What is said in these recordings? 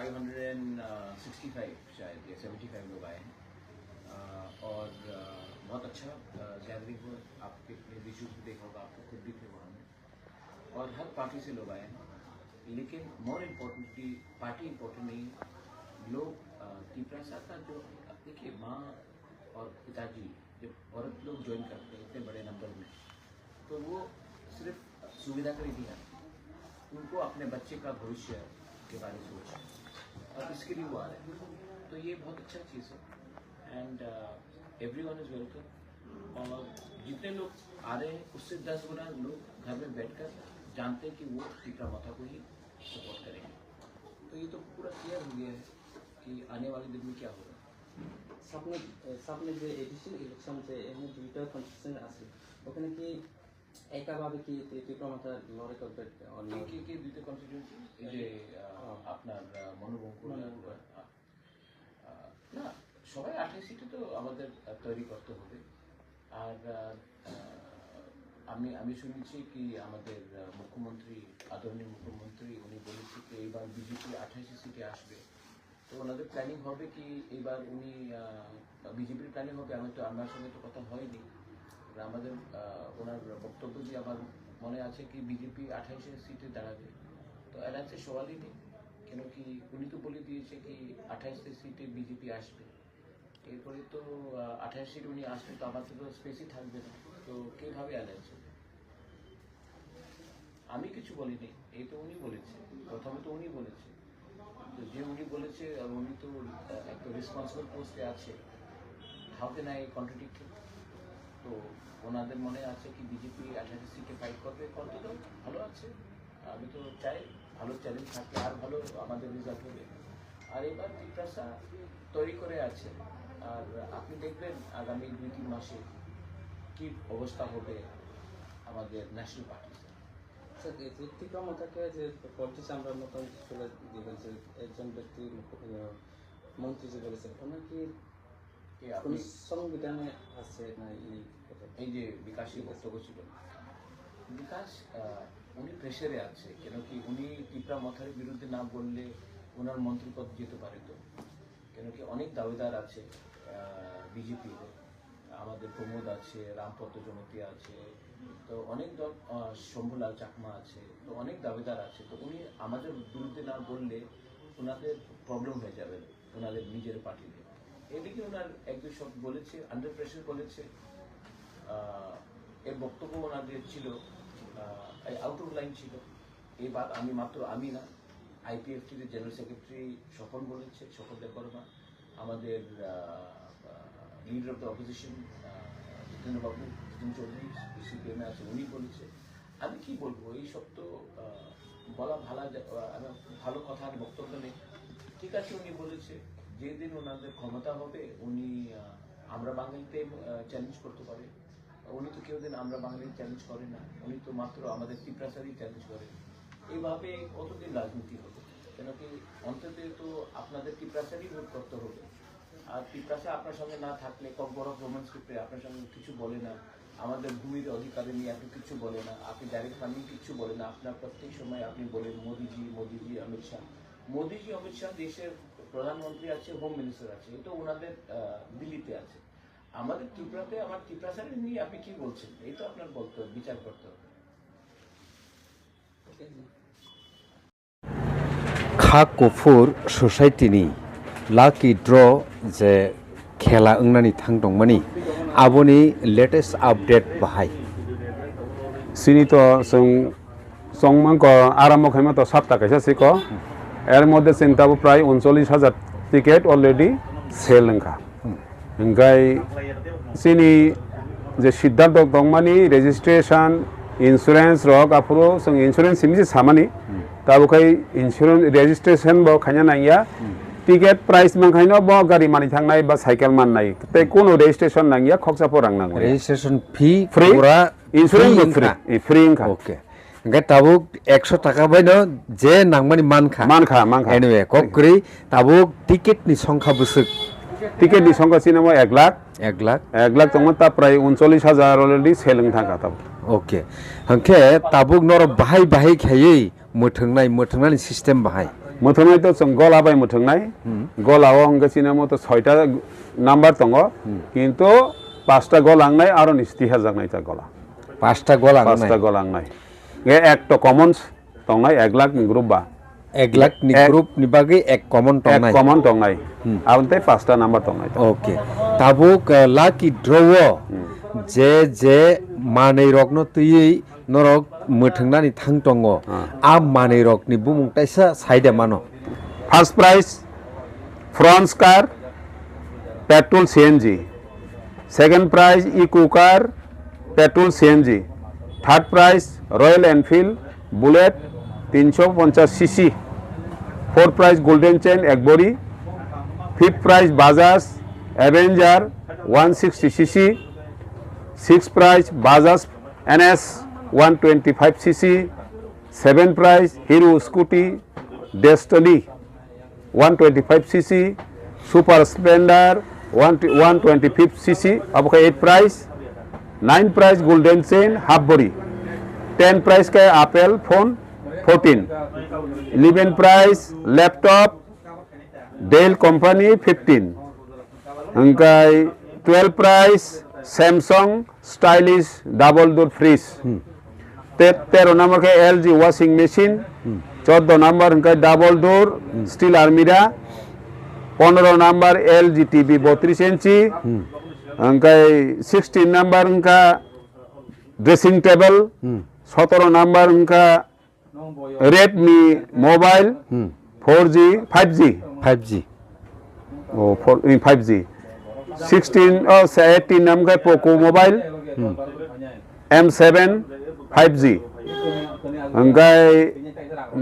565 शायद या 75 लोग आए हैं और बहुत अच्छा गैदरिंग हुआ। आपके विजुअल भी देखा होगा, आपको खुद भी थे वहाँ में और हर पार्टी से लोग आए हैं। लेकिन मोर इम्पोर्टेंटली पार्टी इम्पोर्टेंट नहीं है, लोग त्रिपुरा का जो देखिए माँ और पिताजी जब औरत लोग ज्वाइन करते हैं इतने बड़े नंबर में, तो वो सिर्फ सुविधा के लिए नहीं आते, उनको अपने बच्चे का भविष्य के बारे में सोच और इसके लिए वो आ रहे हैं। तो ये बहुत अच्छा चीज़ है एंड एवरीवन इज़ वेलकम। और जितने लोग आ रहे हैं उससे 10 गुना लोग घर में बैठकर जानते हैं कि वो त्रिपुरा माता को ही सपोर्ट करेंगे। तो ये तो पूरा क्लियर हो गया है कि आने वाले दिन में क्या होगा। সামনে যে এডিশন ইলেকশন যে এখানে দুইটা কনস্টিটিউশন আছে, ওখানে কি একাভাবে কি ত্রিপুরা মাতা লড়াই করবে? কি দুইটা কনস্টিটিউশন এই যে আপনার মনোবঙ্কুর না, সবাই 28 সিটে তো আমাদের তৈরি করতে হবে। আর আমি শুনেছি কি আমাদের মুখ্যমন্ত্রী, আদরণীয় মুখ্যমন্ত্রী, উনি বলেছে কি এইবার বিজেপি 28 সিটে আসবে। তো ওনাদের প্ল্যানিং হবে কি এইবার উনি বিজেপির প্ল্যানিং হবে। আমার সঙ্গে তো কথা হয়নি, আমাদের ওনার বক্তব্য দিয়ে আমার মনে আছে কি বিজেপি 28 সিটে দাঁড়াবে। তো অ্যালায়েন্সের সওয়ালই নেই, কেন কি উনি তো বলে দিয়েছে কি 28 সিটে বিজেপি আসবে। এরপরে তো 28 সিট উনি আসবে, তো আমাদের তো স্পেসই থাকবে না, তো কীভাবে অ্যালায়েন্স হবে? আমি কিছু বলিনি, এই তো উনি বলেছে, প্রথমে তো উনি বলেছে। তো যে উনি বলেছে আর উনি তো একটা রেসপন্সিবল পোস্টে আছে, হাউ ক্যান আই কন্ট্রাডিক্ট? তো ওনাদের মনে আছে কি বিজেপি 28 সিটে ফাইট করবে, করতে তো ভালো আছে। আমি তো চাই ভালো চ্যালেঞ্জ থাকলে আর ভালো আমাদের রেজাল্ট হবে। আর এবার ত্রিপুরা তৈরি করে আছে, আর আপনি দেখবেন আগামী 2-3 মাসে কি অবস্থা হবে আমাদের ন্যাশনাল পার্টি। স্যার ত্রিপুরা মাতাকে যে পলিটিক্স আমরা মতন চলে দিবেন যে একজন ব্যক্তি মন্ত্রী যে বলেছেন, ওনার কি সংবিধানে আছে না? এই যে বিকাশের বক্তব্য ছিল, বিকাশ উনি প্রেশারে আছে, কেন কি উনি ত্রিপুরা মাতার বিরুদ্ধে না বললে ওনার মন্ত্রীপদ যেতে পারে। তো কেন কি অনেক দাবিদার আছে বিজেপিতে, আমাদের প্রমোদ আছে, রামপদ্ম জমতি আছে, তো অনেক দল, শম্ভুলাল চাকমা আছে, তো অনেক দাবিদার আছে। তো উনি আমাদের বিরুদ্ধে না বললে ওনাদের প্রবলেম হয়ে যাবে ওনাদের নিজের পার্টিতে। এদিকে ওনার একজন সব বলেছে, আন্ডার প্রেশার বলেছে, এর বক্তব্য ওনাদের ছিল আউট অফ লাইন ছিল। এবার আমি না, আইপিএফটির জেনারেল সেক্রেটারি স্বপন বলেছে, স্বপন দেববর্মা, আমাদের লিডার অফ দ্য অপোজিশন জিতেন্দ্রবাবু, জিতেন্দ্র চৌধুরী সিপিএমে আছে, উনি বলেছে। আমি কি বলবো, এইসব তো বলা ভালো কথা আর বক্তব্য নেই। ঠিক আছে, উনি বলেছে যেদিন ওনাদের ক্ষমতা হবে উনি আমরা বাঙালিতে চ্যালেঞ্জ করতে পারে। উনি তো কেউ দিন আমরা বাঙালি চ্যালেঞ্জ করে না, উনি তো মাত্র আমাদের ত্রিপুরাসারই চ্যালেঞ্জ করে। এইভাবে কতদিন রাজনীতি হবে? কেন কি অন্তত তো আপনাদের ত্রিপুরাসারই ভোট করতে হবে। আর ত্রিপুরাসা আপনার সঙ্গে না থাকলে বড় ভ্রমণ স্ক্রিপ্টে আপনার সঙ্গে কিছু বলে না, আমাদের ভূমির অধিকারে নিয়ে আপনি কিছু বলে না, আপনি ডাইরেক্ট ফান্ডিং কিছু বলে না। আপনার প্রত্যেক সময় আপনি বলেন মোদিজি, অমিত শাহ। মোদিজি, অমিত শাহ দেশের প্রধানমন্ত্রী আছে, হোম মিনিস্টার আছে, এটা ওনাদের দিল্লিতে আছে। আমাদের ত্রিপুরাতে আমার ত্রিপুরাসারে নিয়ে আপনি কি বলছেন? এই তো আপনার বলতে হবে, বিচার করতে হবে। खा कुफुर सोसाइटिनि लाकी ड्र जे खेला ओंनानै थांदोंमोन आबोनि लेटेस्ट आपडेट बाहाय सिनित संमांक आरम्भ खाइमा तो 7 टाका सिक एर मध्य चिंताबो प्राय 39,000 टिकेट अलरेडी सेल नंखा ओंखाय सिनि जे सिद्धांत दंमानि रेजिस्ट्रेशन इन्सुरेंस रक आफुरो जों इन्सुरेंस सिमि सामानि ताबोखाय इन्सुरेंस रेजिस्ट्रेशन बो खायना नाया टिकेट प्राइस मानखायनो बो गारि मानि थांनाय बा साइकेल माननाय ते कोनो रेजिस्ट्रेशन नांगिया खक्साफो रां नांगौ रेजिस्ट्रेशन फी फ्री पूरा इन्सुरेंस फ्री इंखा ओके ओंखाय ताबुक 100 टाका बायनो जे नांमानि मानखा एनिवे ककरि ताबुक टिकेट नि संख्या बुसुक टिकेट नि संख्या सिनेमा 1 लाख तंगमन ता प्राय 39,000 अलरेडी सेलिं थांखा ताब ओके हंखे ताबुक नर बाहाय खायै मोथोंनाय सिस्टेम बाहाय मुथुंनाय तो जों गला बाय मुथुंनाय गलाव हंगे सिना मत 6टा नाम्बार दङ किन्तु 5टा गलांनाय आरो निस्ति हाजांनाय ता गला 5टा गलांनाय 5टा गलांनाय गे एक तो कमन दंनाय 1 लाख नि ग्रुप बा 1 लाख नि ग्रुप नि बागै एक कमन दंनाय एक कमन दंनाय आउनते 5टा नाम्बार दंनाय ओके ताबुक लाकी ड्रव जे मानै रकनो तुयै नरक मोथोंनानि थां दङ आ मानै रकनि बुमुं ताइसा साइडे मानो first prize Fronx car petrol CNG second prize Eeco car petrol CNG third prize Royal Enfield Bullet 350 CC fourth prize golden chain एकबरी fifth prize Bajaj Avenger 160 CC six prize Bajaj NS 125 CC seven prize Hero Scooty Destini 125 CC Super Splendor 125 CC अब का 8 prize 9 prize golden chain half body 10 prize का Apple phone 14 11 prize laptop del company 15 उनका 12 price Samsung stylish double door fridge 13 number का LG washing machine 14 number उनका double door steel अलमीरा 15 number LG TV 32 इंची उनका 16 number उनका dressing table 17 number उनका Redmi mobile 4G 5G ओ 5G 16 और 18 number का पोको मोबाइल M7 5G उनका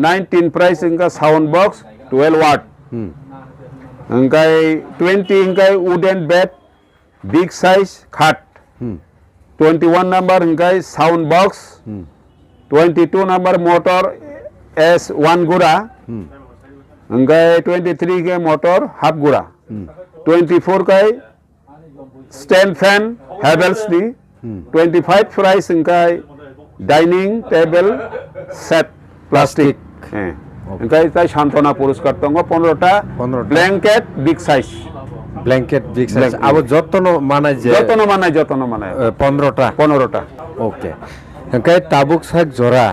19 प्राइस उनका साउंड बॉक्स 12 वाट उनका 20 उनका वुडन बेड बिग साइज खाट 21 नंबर उनका sound box 22 number motor S1 गुड़ा उनका 23 के मोटर हाफ गुड़ा 24 का स्टैंड फैन हैवेल्स दी 25 प्राइस उनका डाइनिंग टेबल सेट प्लास्टिक उनका इतना शांतना पुरस्कार तंगो 15टा ब्लैंकेट बिग साइज अब जतनो माने 15टा ओके हंकाय ताबुक साक जरा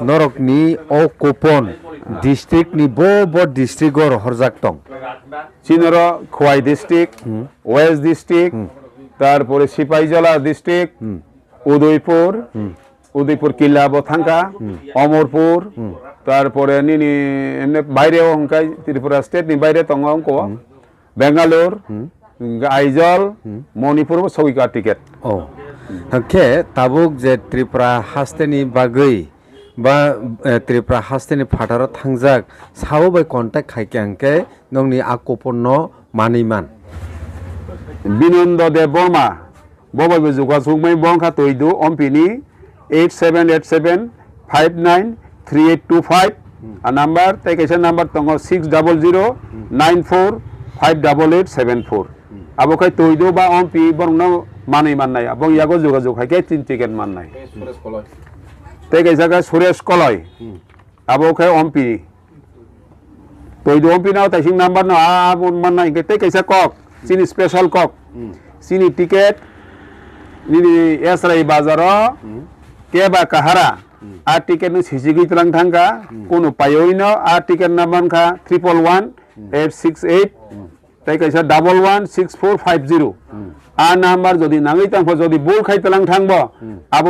नरकनि ओ कुपन डिस्ट्रिक्ट नि बो डिस्ट्रिक्ट और हरजाक दं चिनरो खोवाई डिस्ट्रिक्ट वेस्ट डिस्ट्रिक्ट तारपरे सिपाहीजला डिस्ट्रिक्ट उदयपुर किला बथांका अमरपुर तारपरे निनि एमने बायरे हंकाय त्रिपुरा स्टेट नि बायरे दङ अंको बेंगालुर आइजल मणिपुर सौइका टिकेट ओ हंके ताबुक जे त्रिपुरा हास्तेनि बागै बा त्रिपुरा हास्तेनि फाटाराव थांजाक साव बाय कन्टेक्ट खायके हंके नोंनि आकपन्न मानिमान बिनन्द देव बर्मा बबायबो जगाजगमै बंखा तयदु अम्पिनि 8787 593825 आ नंबर तैकेसा नंबर दङ 600 94 58874 आबोखाय तयदु बा अम्पि बरंनो मानै माननाय आबो यागो जगाजग खायके 3 टिकेट माननाय तैकेसा का सुरेश कलय आबोखाय अम्पि तयदु अम्पि नाव तैसिं नंबर न आबो माननाय के तैकेसा कक सिनि स्पेशल कक सिनि टिकेट निनि एसराई बाजारो केबा कहारा आ टिकेट नु सिसिगि तलां थांगा कोनो पायोइनो आ टिकेट नंबर का 111868 ताई कैसा 116450 आ नंबर जदि नाङै थांफो जदि बुल खाय तलां थांबो आबो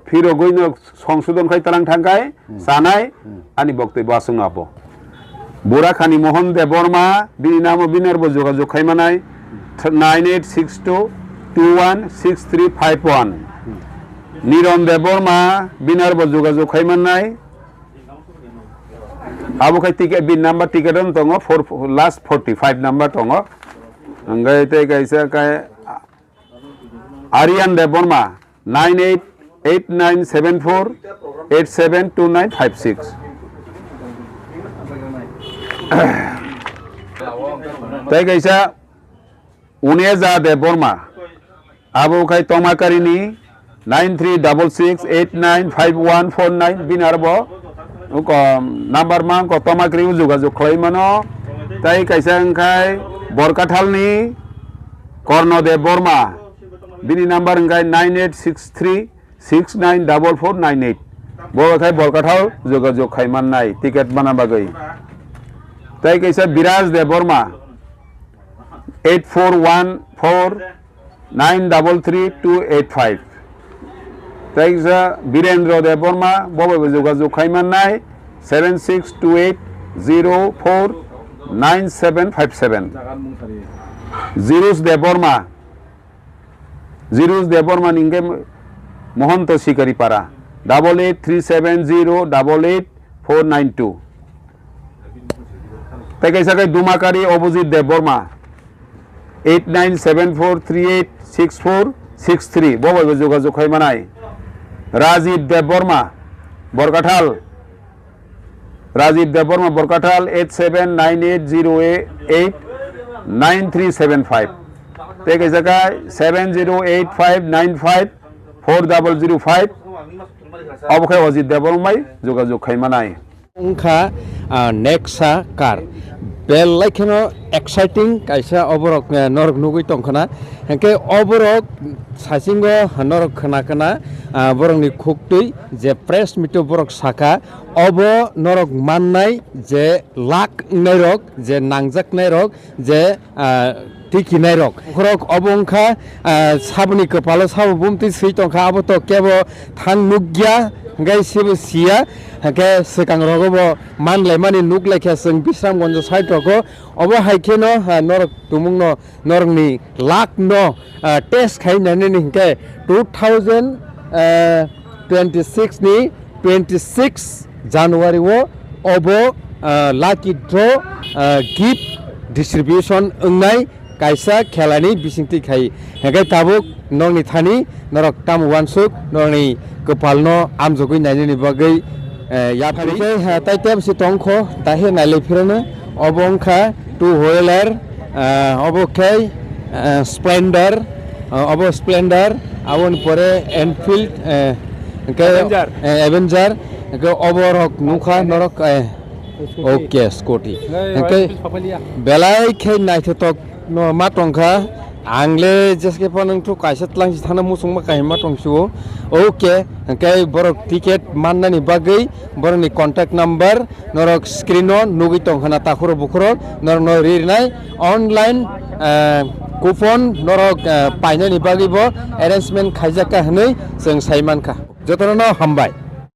फिरो गइनो संशोधन खाय तलां थांगाय सानाय आनि बक्तब्य आसुं आबो बुराखानी मोहन देव बर्मा बिनि नाम बिनारबो जगाजग खायमानाय 9862 216351 निरन देव बर्मा बिनारबो जगाजग खायमानाय आबोखाय टिकेट बिन नंबर टिकेट दङ लास्ट 45 नंबर दङ अंगाय ते कैसा काय आर्यन देव बर्मा 988974 872956 तै कैसा उनेजा देव Burma आबोखाय तमाकारिनी 9366895149 बिनारबो uko number mang ko tomakri jogajog khlaimano tai kaisa angkai Borkathalni Kornodev Borma bini number angkai 9863 694498 bokai Borkathal jogajog khaimannai ticket bana bagai tai kaisa Biraj Dev Borma 8414933285 tai kaisa Birendra Dev Borma bobai jogajog khaimannai 7628049757 Zirus Dev Borma ninge Mohanto Shikaripara 8837088492 tai kaisa kai Dumakari Obojit Dev Borma 8974386463 bobai jogajog khaimanai Rajiv Dev Borma Borkathal 8798089375 tai kaisa kai 7085954005 obokai Ajit Dev Borma jogajog khaimanai ongkha Nexa car belaikheno exciting kaisa oborok norok nugui tongkhana hengke oborok sasingo norok khana borokni khuktui je press mito borok saka obo norok mannai je lak nairok je nangjak nairok je tiki nairok khorok obongkha sabuni kepalo sabu bumti sei tongkha abo to kebo thang nugya ngai sibu sia hake sekang rogobo manlai mani nuglaikhya sing Bisramganj side roko obo haikeno norok tumungno norokni lak no test khainani ni hingke 2026 ni 26 January wo obo lucky draw gift distribution ongnai kaisa khelani bisingti khai hingke tabuk nongni thani norok tamu wansuk norni kepalno amjogui nainani bagai yathari tai tem si tongkho tahe nailai phirano obongkha two wheeler obokai Splendor obo Splendor awon pore Enfield Avenger oborok nukha norok okay Scotty belai khai naithotok no matongkha angle jeske panang tu kaisa tlang thana musung ma kaima tongsu okay kai borok ticket mannani bagai boroni contact number norok screen on nugi tongkhana takhoro bukhoro norno rirnai online coupon norok painani bagai bo arrangement khaijaka hnoi jeng saimankha jotono hambai